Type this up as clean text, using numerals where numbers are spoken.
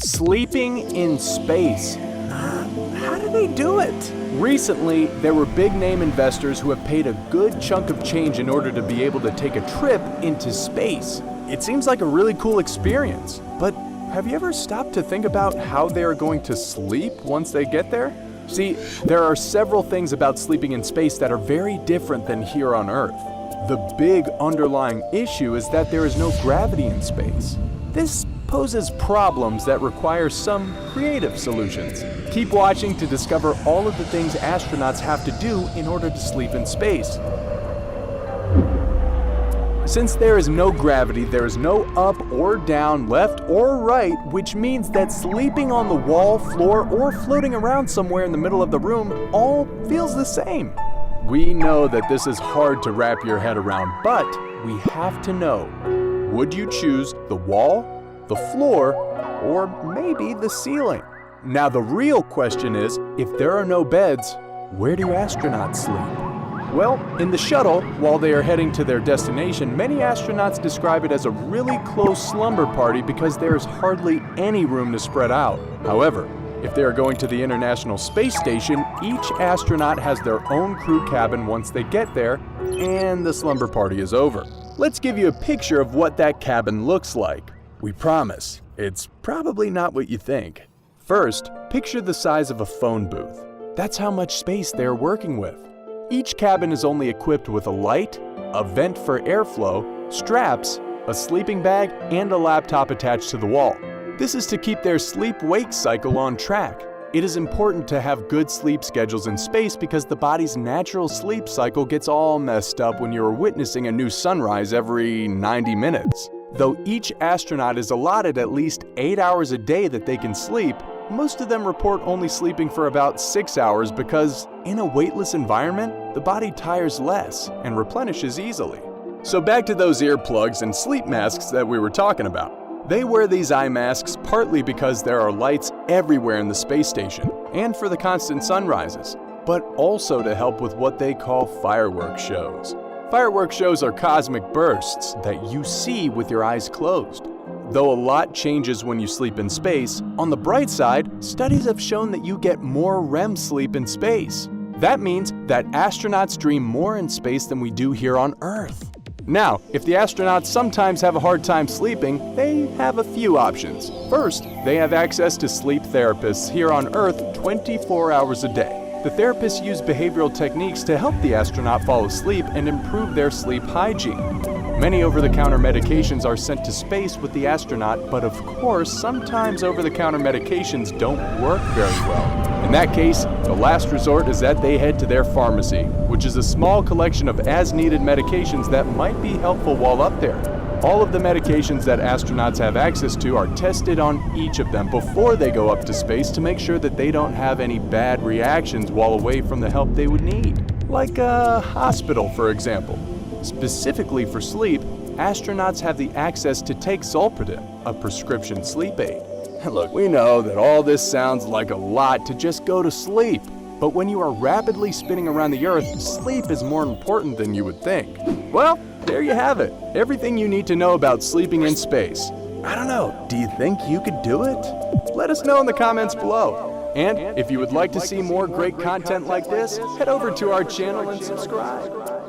Sleeping in space. How do they do it? Recently, there were big-name investors who have paid a good chunk of change in order to be able to take a trip into space. It seems like a really cool experience, but have you ever stopped to think about how they are going to sleep once they get there? See, there are several things about sleeping in space that are very different than here on Earth. The big underlying issue is that there is no gravity in space. This poses problems that require some creative solutions. Keep watching to discover all of the things astronauts have to do in order to sleep in space. Since there is no gravity, there is no up or down, left or right, which means that sleeping on the wall, floor, or floating around somewhere in the middle of the room all feels the same. We know that this is hard to wrap your head around, but we have to know. Would you choose the wall, the floor, or maybe the ceiling? Now the real question is, if there are no beds, where do astronauts sleep? Well, in the shuttle, while they are heading to their destination, many astronauts describe it as a really close slumber party because there is hardly any room to spread out. However, if they are going to the International Space Station, each astronaut has their own crew cabin once they get there, and the slumber party is over. Let's give you a picture of what that cabin looks like. We promise, it's probably not what you think. First, picture the size of a phone booth. That's how much space they're working with. Each cabin is only equipped with a light, a vent for airflow, straps, a sleeping bag, and a laptop attached to the wall. This is to keep their sleep-wake cycle on track. It is important to have good sleep schedules in space because the body's natural sleep cycle gets all messed up when you're witnessing a new sunrise every 90 minutes. Though each astronaut is allotted at least 8 hours a day that they can sleep, most of them report only sleeping for about 6 hours because, in a weightless environment, the body tires less and replenishes easily. So back to those earplugs and sleep masks that we were talking about. They wear these eye masks partly because there are lights everywhere in the space station and for the constant sunrises, but also to help with what they call fireworks shows. Fireworks shows are cosmic bursts that you see with your eyes closed. Though a lot changes when you sleep in space, on the bright side, studies have shown that you get more REM sleep in space. That means that astronauts dream more in space than we do here on Earth. Now, if the astronauts sometimes have a hard time sleeping, they have a few options. First, they have access to sleep therapists here on Earth 24 hours a day. The therapists use behavioral techniques to help the astronaut fall asleep and improve their sleep hygiene. Many over-the-counter medications are sent to space with the astronaut, but of course, sometimes over-the-counter medications don't work very well. In that case, the last resort is that they head to their pharmacy, which is a small collection of as-needed medications that might be helpful while up there. All of the medications that astronauts have access to are tested on each of them before they go up to space to make sure that they don't have any bad reactions while away from the help they would need. Like a hospital, for example. Specifically for sleep, astronauts have the access to take Zolpidem, a prescription sleep aid. Look, we know that all this sounds like a lot to just go to sleep, but when you are rapidly spinning around the Earth, sleep is more important than you would think. Well, there you have it. Everything you need to know about sleeping in space. I don't know, do you think you could do it? Let us know in the comments below. And if you would like to see more great content like this, head over to our channel and subscribe.